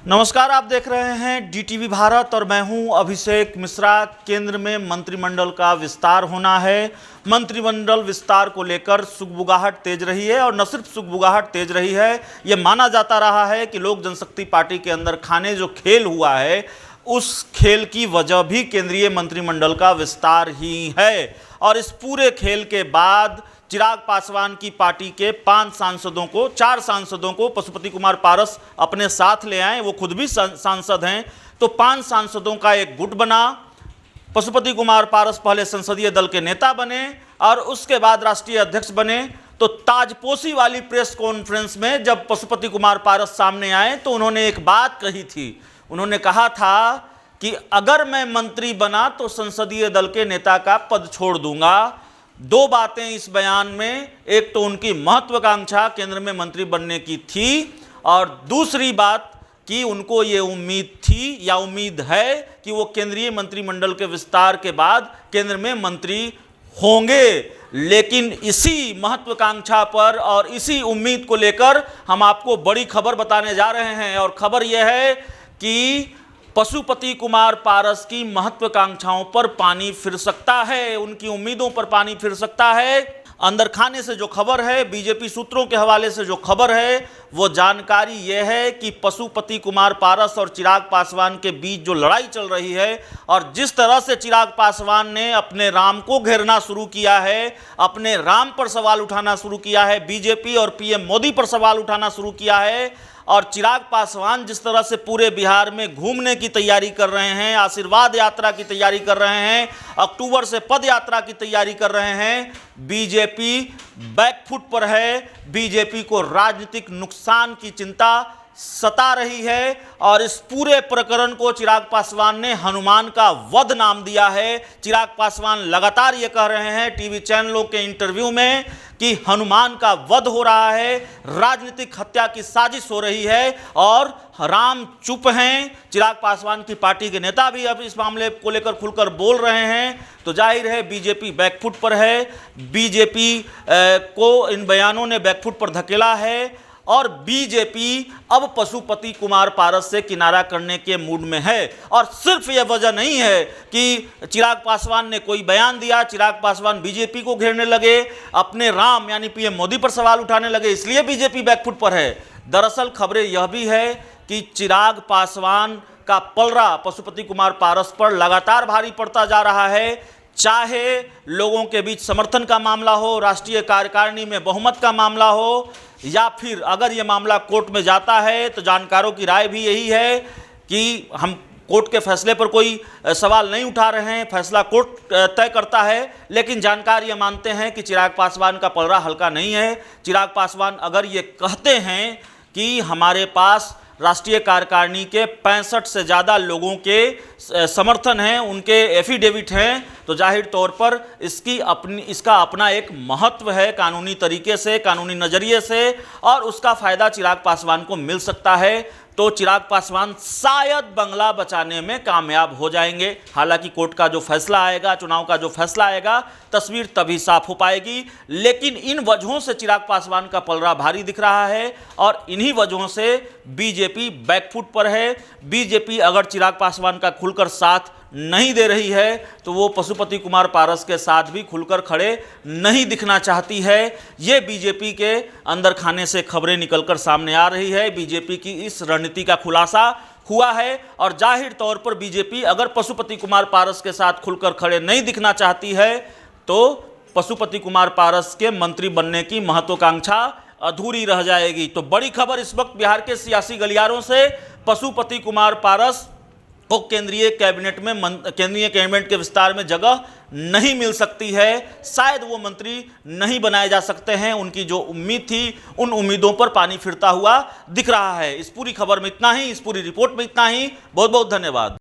नमस्कार, आप देख रहे हैं डीटीवी भारत और मैं हूं अभिषेक मिश्रा। केंद्र में मंत्रिमंडल का विस्तार होना है। मंत्रिमंडल विस्तार को लेकर सुगबुगाहट तेज रही है और न सिर्फ सुगबुगाहट तेज रही है, ये माना जाता रहा है कि लोक जनशक्ति पार्टी के अंदर खाने जो खेल हुआ है उस खेल की वजह भी केंद्रीय मंत्रिमंडल का विस्तार ही है। और इस पूरे खेल के बाद चिराग पासवान की पार्टी के 4 सांसदों को पशुपति कुमार पारस अपने साथ ले आए। वो खुद भी सांसद हैं, तो 5 सांसदों का एक गुट बना। पशुपति कुमार पारस पहले संसदीय दल के नेता बने और उसके बाद राष्ट्रीय अध्यक्ष बने। तो ताजपोशी वाली प्रेस कॉन्फ्रेंस में जब पशुपति कुमार पारस सामने आए तो उन्होंने एक बात कही थी। उन्होंने कहा था कि अगर मैं मंत्री बना तो संसदीय दल के नेता का पद छोड़ दूंगा। 2 बातें इस बयान में, एक तो उनकी महत्वाकांक्षा केंद्र में मंत्री बनने की थी और दूसरी बात कि उनको ये उम्मीद थी या उम्मीद है कि वो केंद्रीय मंत्रिमंडल के विस्तार के बाद केंद्र में मंत्री होंगे। लेकिन इसी महत्वाकांक्षा पर और इसी उम्मीद को लेकर हम आपको बड़ी खबर बताने जा रहे हैं। और खबर यह है कि पशुपति कुमार पारस की महत्वाकांक्षाओं पर पानी फिर सकता है, उनकी उम्मीदों पर पानी फिर सकता है। अंदर खाने से जो खबर है, बीजेपी सूत्रों के हवाले से जो खबर है, वो जानकारी यह है कि पशुपति कुमार पारस और चिराग पासवान के बीच जो लड़ाई चल रही है और जिस तरह से चिराग पासवान ने अपने राम को घेरना शुरू किया है, अपने राम पर सवाल उठाना शुरू किया है, बीजेपी और पीएम मोदी पर सवाल उठाना शुरू किया है, और चिराग पासवान जिस तरह से पूरे बिहार में घूमने की तैयारी कर रहे हैं, आशीर्वाद यात्रा की तैयारी कर रहे हैं, अक्टूबर से पद यात्रा की तैयारी कर रहे हैं, बीजेपी बैकफुट पर है। बीजेपी को राजनीतिक नुकसान की चिंता सता रही है और इस पूरे प्रकरण को चिराग पासवान ने हनुमान का वध नाम दिया है। चिराग पासवान लगातार ये कह रहे हैं टीवी चैनलों के इंटरव्यू में कि हनुमान का वध हो रहा है, राजनीतिक हत्या की साजिश हो रही है और राम चुप हैं। चिराग पासवान की पार्टी के नेता भी अब इस मामले को लेकर खुलकर बोल रहे हैं। तो जाहिर है बीजेपी बैकफुट पर है। बीजेपी को इन बयानों ने बैकफुट पर धकेला है और बीजेपी अब पशुपति कुमार पारस से किनारा करने के मूड में है। और सिर्फ यह वजह नहीं है कि चिराग पासवान ने कोई बयान दिया, चिराग पासवान बीजेपी को घेरने लगे, अपने राम यानी पीएम मोदी पर सवाल उठाने लगे, इसलिए बीजेपी बैकफुट पर है। दरअसल खबरें यह भी है कि चिराग पासवान का पलड़ा पशुपति कुमार पारस पर लगातार भारी पड़ता जा रहा है। चाहे लोगों के बीच समर्थन का मामला हो, राष्ट्रीय कार्यकारिणी में बहुमत का मामला हो, या फिर अगर ये मामला कोर्ट में जाता है तो जानकारों की राय भी यही है कि हम कोर्ट के फैसले पर कोई सवाल नहीं उठा रहे हैं, फैसला कोर्ट तय करता है। लेकिन जानकार ये मानते हैं कि चिराग पासवान का पलड़ा हल्का नहीं है। चिराग पासवान अगर ये कहते हैं कि हमारे पास राष्ट्रीय कार्यकारिणी के 65 से ज़्यादा लोगों के समर्थन हैं, उनके एफिडेविट हैं, तो जाहिर तौर पर इसका अपना एक महत्व है कानूनी तरीके से, कानूनी नज़रिए से, और उसका फ़ायदा चिराग पासवान को मिल सकता है। तो चिराग पासवान शायद बंगला बचाने में कामयाब हो जाएंगे। हालांकि कोर्ट का जो फैसला आएगा, चुनाव का जो फैसला आएगा, तस्वीर तभी साफ हो पाएगी। लेकिन इन वजहों से चिराग पासवान का पलड़ा भारी दिख रहा है और इन्हीं वजहों से बीजेपी बैकफुट पर है। बीजेपी अगर चिराग पासवान का खुलकर साथ नहीं दे रही है तो वो पशुपति कुमार पारस के साथ भी खुलकर खड़े नहीं दिखना चाहती है। ये बीजेपी के अंदर खाने से खबरें निकलकर सामने आ रही है। बीजेपी की इस रणनीति का खुलासा हुआ है और जाहिर तौर पर बीजेपी अगर पशुपति कुमार पारस के साथ खुलकर खड़े नहीं दिखना चाहती है तो पशुपति कुमार पारस के मंत्री बनने की महत्वाकांक्षा अधूरी रह जाएगी। तो बड़ी खबर इस वक्त बिहार के सियासी गलियारों से, पशुपति कुमार पारस को केंद्रीय कैबिनेट के विस्तार में जगह नहीं मिल सकती है। शायद वो मंत्री नहीं बनाए जा सकते हैं। उनकी जो उम्मीद थी उन उम्मीदों पर पानी फिरता हुआ दिख रहा है। इस पूरी खबर में इतना ही, इस पूरी रिपोर्ट में इतना ही। बहुत बहुत धन्यवाद।